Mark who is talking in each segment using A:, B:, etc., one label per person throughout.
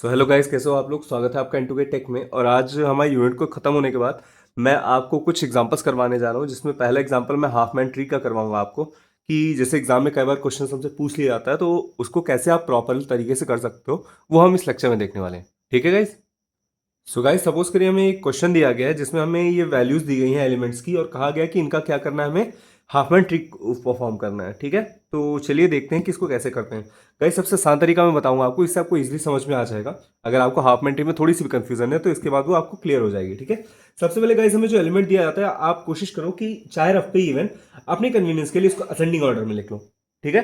A: So hello guys, कैसे हो आप लोग। स्वागत है आपका इनटू के टेक में। और आज हमारे यूनिट को खत्म होने के बाद मैं आपको कुछ एग्जांपल्स करवाने जा रहा हूँ, जिसमें पहला एग्जांपल मैं हाफ मैन ट्री का करवाऊंगा आपको, कि जैसे एग्जाम में कई बार क्वेश्चन हमसे पूछ लिया जाता है, तो उसको कैसे आप प्रॉपर तरीके से कर सकते हो, वो हम इस लेक्चर में देखने वाले हैं। ठीक है गाइस। सो गाइस, सपोज करिए हमें एक क्वेश्चन दिया गया है जिसमें हमें ये वैल्यूज दी गई हैं एलिमेंट्स की, और कहा गया है कि इनका क्या करना है, हमें हाफ मैन ट्रिक परफॉर्म करना है। ठीक है, तो चलिए देखते हैं कि इसको कैसे करते हैं। गाइस, सबसे आसान तरीका मैं बताऊंगा आपको, इससे आपको इजीली समझ में आ जाएगा। अगर आपको हाफ मैन ट्री में थोड़ी सी भी कंफ्यूजन है तो इसके बाद वो आपको क्लियर हो जाएगी। ठीक है, सबसे पहले गाइस हमें जो एलिमेंट दिया जाता है, आप कोशिश करो कि चाहे रफ पे इवन अपने कन्वीनियंस के लिए इसको असेंडिंग ऑर्डर में लिख लो। ठीक है,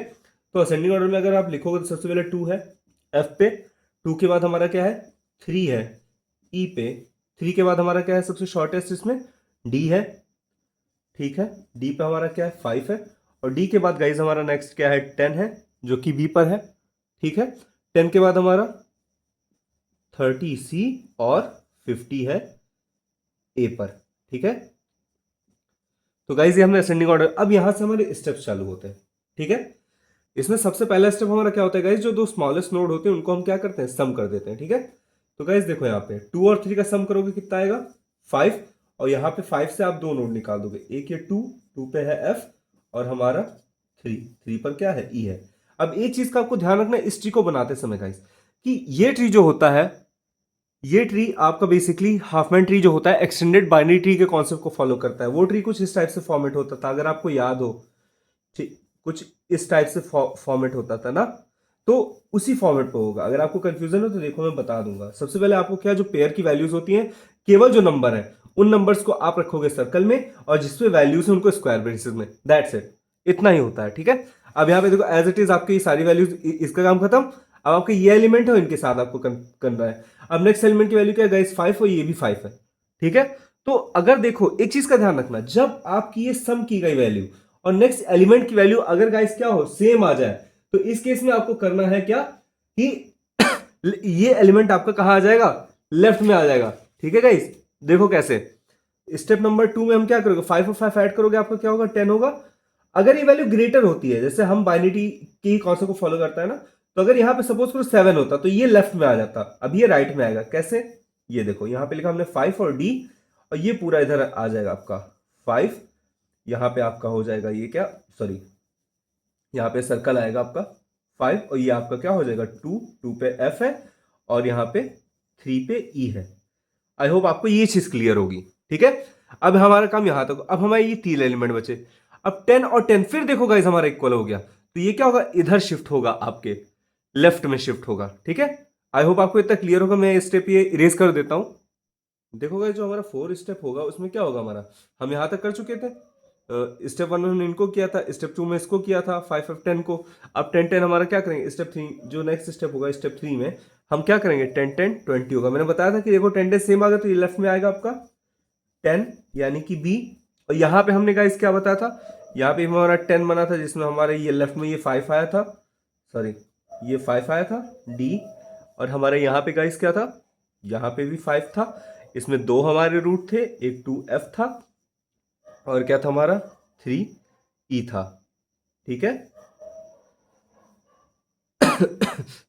A: तो असेंडिंग ऑर्डर में अगर आप लिखोगे तो सबसे पहले 2 है एफ पे, 2 के बाद हमारा क्या है 3 है ई पे, 3 के बाद हमारा क्या है सबसे शॉर्टेस्ट इसमें डी है। ठीक है, डी पे हमारा क्या है 5 है, और डी के बाद गाइज हमारा नेक्स्ट क्या है 10 है, जो कि बी पर है। ठीक है, 10 के बाद हमारा 30 सी और 50 है ए पर। ठीक है, तो गाइज ये हमने असेंडिंग ऑर्डर। अब यहां से हमारे स्टेप्स चालू होते हैं। ठीक है, इसमें सबसे पहला स्टेप हमारा क्या होता है गाइज, जो दो स्मॉलेस्ट नोड होते हैं उनको हम क्या करते हैं, सम कर देते हैं। ठीक है, तो गाइज देखो यहाँ पे 2 और 3 का सम करोगे कितना आएगा 5, और यहाँ पे 5 से आप दो नोड निकाल दोगे, एक ये 2 पे है एफ, और हमारा 3 पर क्या है ई है। अब एक चीज का आपको ध्यान रखना है इस ट्री को बनाते समय गाइज, कि ये ट्री जो होता है, ये ट्री आपका बेसिकली हाफमैन ट्री जो होता है एक्सटेंडेड बाइनरी ट्री के कॉन्सेप्ट को फॉलो करता है। वो ट्री कुछ इस टाइप से फॉर्मेट होता था, अगर आपको याद हो। ठीक, कुछ इस टाइप से फॉर्मेट होता था ना, तो उसी फॉर्मेट पे होगा। अगर आपको कंफ्यूजन हो तो देखो मैं बता दूंगा। सबसे पहले आपको क्या, जो पेयर की वैल्यूज होती हैं, केवल जो नंबर है उन नंबर्स को आप रखोगे सर्कल में, और जिसपे वैल्यूज है उनको स्क्वायर ब्रेसेस में। दैट्स इट, इतना ही होता है। ठीक है, अब यहाँ पे देखो एज इट इज आपकी ये सारी वैल्यूज, इसका काम खत्म। अब आपके ये एलिमेंट है, इनके साथ आपको करना है। अब नेक्स्ट एलिमेंट की वैल्यू क्या है गाइस 5, और ये भी 5 है। ठीक है, तो अगर देखो एक चीज का ध्यान रखना, जब आपकी ये सम की गई वैल्यू और नेक्स्ट एलिमेंट की वैल्यू अगर गाइस क्या हो सेम आ जाए, तो इस केस में आपको करना है क्या, कि ये एलिमेंट आपका कहां आ जाएगा, लेफ्ट में आ जाएगा। ठीक है गाइस, देखो कैसे। स्टेप नंबर 2 में हम क्या करोगे, 5 और 5 ऐड करोगे, आपका क्या होगा 10 होगा। अगर ये वैल्यू ग्रेटर होती है, जैसे हम बाइनरी की कॉन्सेप्ट को फॉलो करता है ना, तो अगर यहां पे सपोज करो 7 होता तो ये लेफ्ट में आ जाता, अब ये राइट में आएगा। कैसे, ये देखो यहां पे लिखा हमने 5 और डी, और ये पूरा इधर आ जाएगा आपका 5। यहां पे आपका हो जाएगा ये क्या, सॉरी, यहाँ पे सर्कल आएगा आपका 5, और ये आपका क्या हो जाएगा 2 पे एफ है, और यहाँ पे 3 पे ई है। आई होप आपको ये चीज क्लियर होगी। ठीक है, अब हमारा काम यहां तक। अब हमारे ये 3 एलिमेंट बचे। अब 10 और 10 फिर देखो गाइस हमारा इक्वल हो गया, तो ये क्या होगा, इधर शिफ्ट होगा, आपके लेफ्ट में शिफ्ट होगा। ठीक है, आई होप आपको इतना क्लियर होगा। मैं स्टेप ये इरेज कर देता हूं। देखो गाइस, जो हमारा 4 स्टेप होगा उसमें क्या होगा हमारा, हम यहां तक कर चुके थे। स्टेप 1 में हमने इनको किया था, स्टेप 2 में इसको किया था 5 और 10 को। अब 10 10 हमारा क्या करेंगे, स्टेप 3 जो नेक्स्ट स्टेप होगा स्टेप 3 में हम क्या करेंगे 10 10 20 होगा। मैंने बताया था कि देखो 10 10 सेम आ गया, तो ये लेफ्ट में आएगा आपका 10, यानी कि बी। और यहाँ पे हमने गाइस क्या बताया था, यहाँ पे हमारा 10 बना था, जिसमें हमारे ये लेफ्ट में ये 5 आया था, सॉरी ये 5 आया था डी। और हमारे यहाँ पे गाइस क्या था, यहाँ पे भी 5 था। इसमें दो हमारे रूट थे, एक 2f था, और क्या था हमारा 3e था। ठीक है,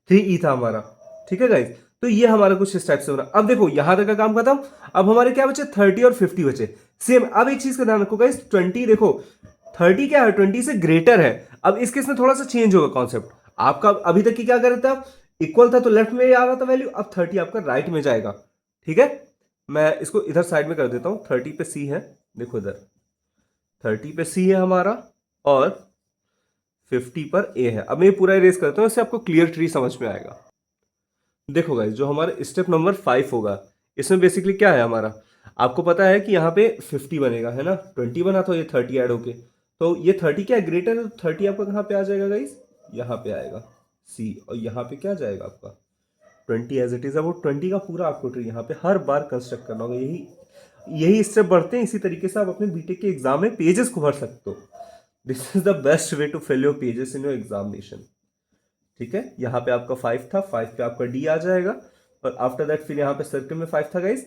A: 3e था हमारा। ठीक है गाइस, तो ये हमारा कुछ इस टाइप से बना। अब देखो यहां तक का काम खत्म। अब हमारे क्या बचे 30 और 50 बचे सेम। अब एक चीज का ध्यान रखो गाइस, 20 देखो 30 क्या है 20 से ग्रेटर है। अब इस केस में थोड़ा सा चेंज होगा कॉन्सेप्ट आपका। अभी तक की क्या कर रहे थे आप, इक्वल था तो लेफ्ट में आ रहा था वैल्यू, अब 30 आपका राइट में जाएगा। ठीक है, मैं इसको इधर साइड में कर देता हूं। 30 पे सी है, देखो इधर 30 पे सी है हमारा, और 50 पर ए है। अब मैं ये पूरा इरेज करता हूं, इससे आपको क्लियर ट्री समझ में आएगा। देखो गाइस, जो हमारा स्टेप नंबर 5 होगा, इसमें बेसिकली क्या है हमारा, आपको पता है कि यहाँ पे 50 बनेगा, है ना, 20 बना तो ये 30 ऐड होके, तो ये 30 क्या है ग्रेटर है, तो 30 आपका कहाँ पे आ जाएगा गाइस, यहाँ पे आएगा सी, और यहाँ पे क्या जाएगा आपका 20 एज इट इज। अब वो 20 का पूरा आपको ट्री यहाँ पे हर बार कंस्ट्रक्ट करना होगा। यही यही स्टेप बढ़ते हैं, इसी तरीके से आप अपने बीटेक के एग्जाम में पेजेस को भर सकते हो। This is the best way to fill your pages in your examination. ठीक है, यहाँ पे आपका 5 था, 5 पे आपका डी आ जाएगा, और आफ्टर दैट फिर यहाँ पे सर्कल में 5 था गाइस।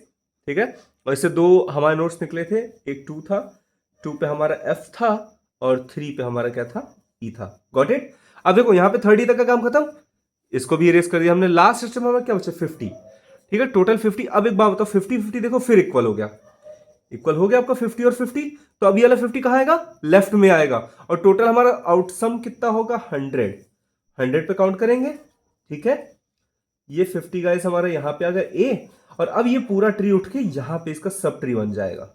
A: ठीक है, और इससे दो हमारे नोट्स निकले थे, एक 2 था, 2 पे हमारा एफ था, और 3 पे हमारा क्या था ई था। Got it. अब देखो यहाँ पे 30 तक का काम खत्म। इसको भी इरेज कर दिया हमने। लास्ट स्टेप हमें क्या बचा 50, ठीक है, टोटल 50। अब एक बात बताओ 50-50 देखो फिर इक्वल हो गया, इक्वल हो गया आपका 50 और 50। तो अब ये वाला 50 कहाँ आएगा, लेफ्ट में आएगा, और टोटल हमारा आउटसम कितना होगा 100 पे काउंट करेंगे, ठीक है। ये 50 गाइस हमारा यहां पे आ गया ए, और अब ये पूरा ट्री उठ के यहां पे इसका सब ट्री बन जाएगा,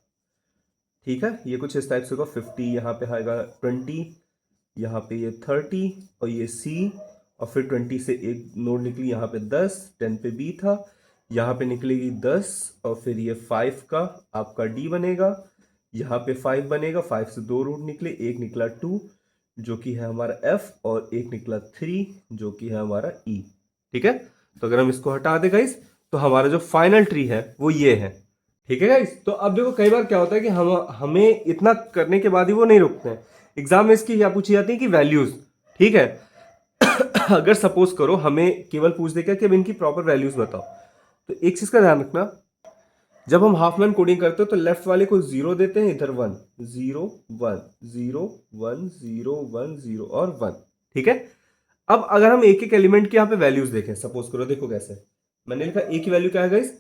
A: ठीक है। ये कुछ इस टाइप से होगा, 50 यहाँ पे आएगा 20, यहाँ पे ये 30 और ये सी, और फिर 20 से एक नोड निकली यहाँ पे 10, 10 पे बी था, यहाँ पे निकलेगी 10, और फिर ये 5 का आपका डी बनेगा, यहाँ पे 5 बनेगा, 5 से 2 रूट निकले, एक निकला 2 जो कि है हमारा एफ, और एक निकला 3 जो कि है हमारा ई, ठीक है। तो अगर हम इसको हटा दे गाइस तो हमारा जो फाइनल ट्री है वो ये है, ठीक है गाइस। तो अब देखो कई बार क्या होता है कि हमें इतना करने के बाद ही वो नहीं रुकते हैं। एग्जाम में इसकी क्या पूछी जाती है कि वैल्यूज, ठीक है। अगर सपोज करो हमें केवल पूछ देगा कि अब इनकी प्रॉपर वैल्यूज बताओ, तो एक चीज का ध्यान रखना, जब हम हाफ मैन कोडिंग करते हो तो लेफ्ट वाले को 0 देते हैं, इधर 1 0 1 0 1 0 1 0 और 1, ठीक है। अब अगर हम एक एक एलिमेंट के यहाँ पे वैल्यूज देखें, सपोज करो, देखो कैसे मैंने लिखा, ए की वैल्यू क्या है गाइस,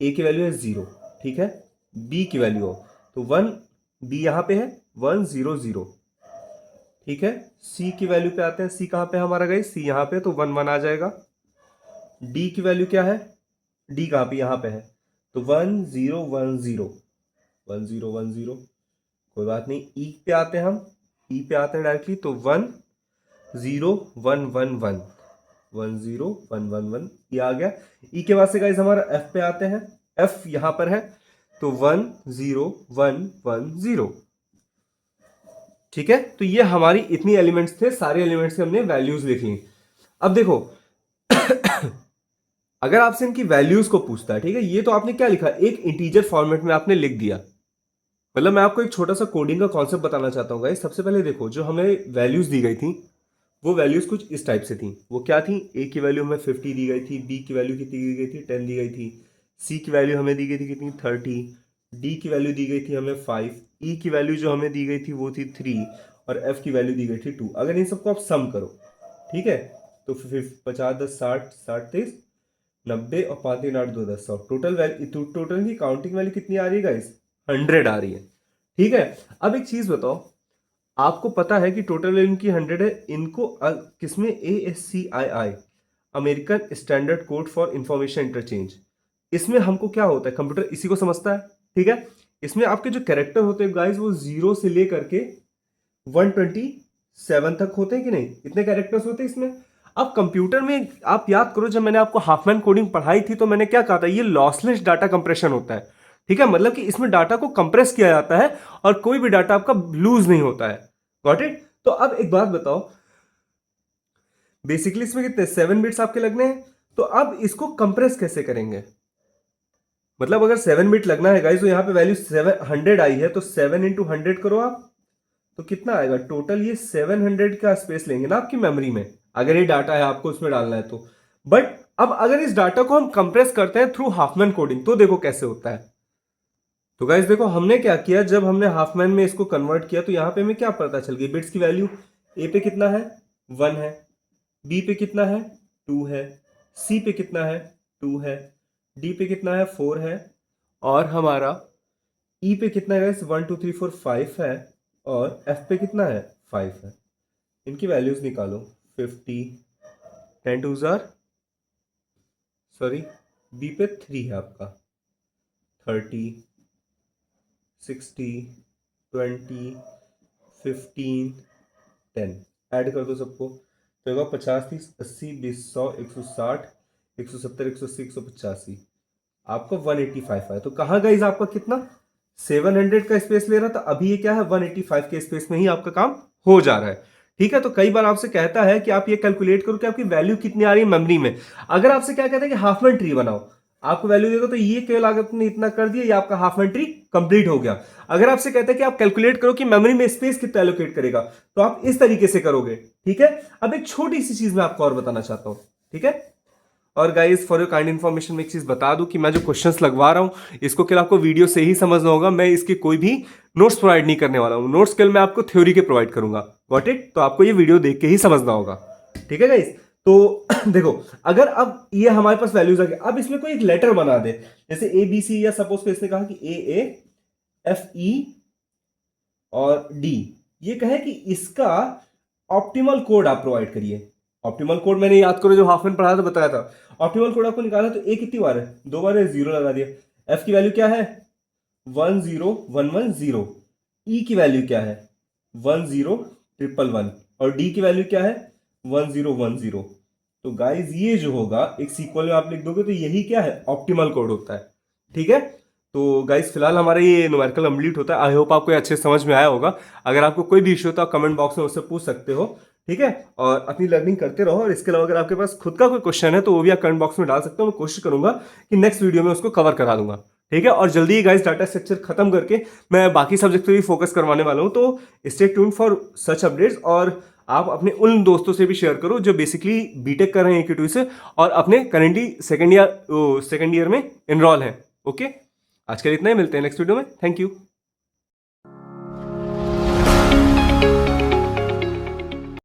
A: ए की वैल्यू है 0, ठीक है। बी की वैल्यू हो तो 1, बी यहाँ पे है 1 0 0, ठीक है। सी की वैल्यू पे आते हैं, सी कहाँ पे है हमारा गाइस, सी यहाँ पे, तो 1 1 आ जाएगा। डी की वैल्यू क्या है, डी कहाँ पे, यहाँ पे है, तो 1 0 1 0 1 0 1 0, कोई बात नहीं। ई पे आते हैं हम, ई पे आते हैं डायरेक्टली, तो 1 0 1 1 1 1 0 1 1 1, ये आ गया। ई के बाद से गाइस हमारा एफ पे आते हैं, एफ यहां पर है, तो 1 0 1 1 0, ठीक है। तो ये हमारी इतनी एलिमेंट्स थे, सारे एलिमेंट्स के हमने वैल्यूज लिख ली। अब देखो अगर आपसे इनकी वैल्यूज को पूछता है, ठीक है, ये तो आपने क्या लिखा, एक इंटीजर फॉर्मेट में आपने लिख दिया। मतलब मैं आपको एक छोटा सा कोडिंग का कॉन्सेप्ट बताना चाहता हूँ गाइस। सबसे पहले देखो जो हमें वैल्यूज दी गई थी वो वैल्यूज कुछ इस टाइप से थी। वो क्या थी, ए की वैल्यू हमें 50 दी गई थी, बी की वैल्यू कितनी दी गई थी 10 दी गई थी, सी की वैल्यू हमें दी गई थी कितनी 30, डी की वैल्यू दी गई थी हमें 5, ई की वैल्यू जो हमें दी गई थी वो थी 3, और एफ की वैल्यू दी गई थी 2। अगर इन सबको आप सम करो, ठीक है, तो 50 10 60 60 23 90 और 5 3 8 2 10 100, टोटल वैल्यू, टोटल की काउंटिंग वैल्यू कितनी आ रही है गाइस, 100 आ रही है, ठीक है। अब एक चीज बताओ, आपको पता है कि टोटल इनकी 100 है, इनको किसमें, ASCII American standard code for information interchange, इसमें हमको क्या होता है, कंप्यूटर इसी को समझता है, ठीक है। इसमें आपके जो कैरेक्टर होते हैं गाइस वो 0 से लेकर के 127 तक होते हैं कि नहीं, इतने कैरेक्टर्स होते हैं इसमें। अब कंप्यूटर में आप याद करो, जब मैंने आपको हाफमैन कोडिंग पढ़ाई थी तो मैंने क्या कहा था, ये लॉसलेस डाटा कंप्रेशन होता है, ठीक है। मतलब कि इसमें डाटा को कंप्रेस किया जाता है और कोई भी डाटा आपका लूज नहीं होता है, गॉट इट। तो अब एक बात बताओ, बेसिकली इसमें कितने 7 बिट्स आपके लगने हैं, तो अब इसको कंप्रेस कैसे करेंगे, मतलब अगर 7 बिट लगना है गाइस, तो यहां पे वैल्यू 700 आई है, तो 7 इंटू 100 करो आप, तो कितना आएगा टोटल, ये 700 का स्पेस लेंगे ना आपकी मेमोरी में, अगर ये डाटा है आपको उसमें डालना है तो। बट अब अगर इस डाटा को हम कंप्रेस करते हैं थ्रू हाफमैन कोडिंग, तो देखो कैसे होता है। तो गाइस देखो हमने क्या किया, जब हमने हाफमैन में इसको कन्वर्ट किया तो यहां पे हमें क्या पता चल गई, बिट्स की वैल्यू ए पे कितना है 1 है, बी पे कितना है 2 है, सी पे कितना है 2 है, डी पे कितना है 4 है, और हमारा ई पे कितना है गाइस 1 2 3 4 5 है, और एफ पे कितना है 5 है। इनकी वैल्यूज निकालो, 50 10 2 जार, सॉरी, बी पे 3 है आपका, 30 60 20 15 10, ऐड कर दो सबको, तो होगा 50 30 80 20 100 160 170 180 185, आपको 185 आया। तो कहाँ गाइस आपका कितना 700 का स्पेस ले रहा था, अभी ये क्या है 185 के स्पेस में ही आपका काम हो जा रहा है, ठीक है। तो कई बार आपसे कहता है कि आप ये कैलकुलेट करो कि आपकी वैल्यू कितनी आ रही है मेमोरी में। अगर आपसे क्या कहता है कि हाफमैन ट्री बनाओ, आपको वैल्यू देगा तो ये केवल आपने इतना कर दिया, ये आपका हाफमैन ट्री कंप्लीट हो गया। अगर आपसे कहता है कि आप कैलकुलेट करो कि मेमोरी में स्पेस कितना एलोकेट करेगा, तो आप इस तरीके से करोगे, ठीक है। अब एक छोटी सी चीज मैं आपको और बताना चाहता हूं, ठीक है। और guys for your kind information में एक चीज बता दूं कि मैं जो क्वेश्चंस लगवा रहा हूं इसको केवल आपको वीडियो से ही समझना होगा, मैं इसके कोई भी नोट्स प्रोवाइड नहीं करने वाला हूं। नोट्स केवल मैं आपको थ्योरी के प्रोवाइड करूंगा, गॉट इट। तो आपको ये वीडियो देख के ही समझना होगा, ठीक है गाइस। तो देखो, अगर अब ये हमारे पास वैल्यूज आ गए, अब इसमें कोई एक लेटर बना दे, जैसे ए बी सी, या सपोज इसने कहा कि ए एफ ई और डी, ये कहे कि इसका ऑप्टिमल कोड आप प्रोवाइड करिए। ऑप्टिमल कोड मैंने याद करो जो हाफ में पढ़ाया था, बताया था। ऑप्टिमल कोड आपको निकाला, तो ए कितनी बार है, 2 बार है, 0 लगा दिया। एफ की वैल्यू क्या है, 10110। ई की वैल्यू क्या है, 10111। और डी की वैल्यू क्या है, 1010। तो गाइज ये जो होगा एक सीक्वल में आप लिख दोगे, तो यही क्या है, ऑप्टिमल कोड होता है। ठीक है, तो गाइज फिलहाल हमारा ये न्यूमेरिकल कंप्लीट होता है। आई होप आपको ये अच्छे से समझ में आया होगा। अगर आपको कोई भी इशू हो तो आप कमेंट बॉक्स में उससे पूछ सकते हो। ठीक है, और अपनी लर्निंग करते रहो। और इसके अलावा अगर आपके पास खुद का कोई क्वेश्चन है तो वो भी आप कमेंट बॉक्स में डाल सकते हो। मैं कोशिश करूंगा कि नेक्स्ट वीडियो में उसको कवर करा दूंगा। ठीक है, और जल्दी ही गाइज डाटा स्ट्रक्चर खत्म करके मैं बाकी सब्जेक्ट पे भी फोकस करवाने वाला हूँ। तो stay tune for such updates. और आप अपने उन दोस्तों से भी शेयर करो जो बेसिकली बीटेक कर रहे हैं EQ2 से और अपने करेंटली सेकेंड ईयर में एनरोल हैं। ओके, आज के लिए इतना ही, मिलते हैं नेक्स्ट वीडियो में। Thank you.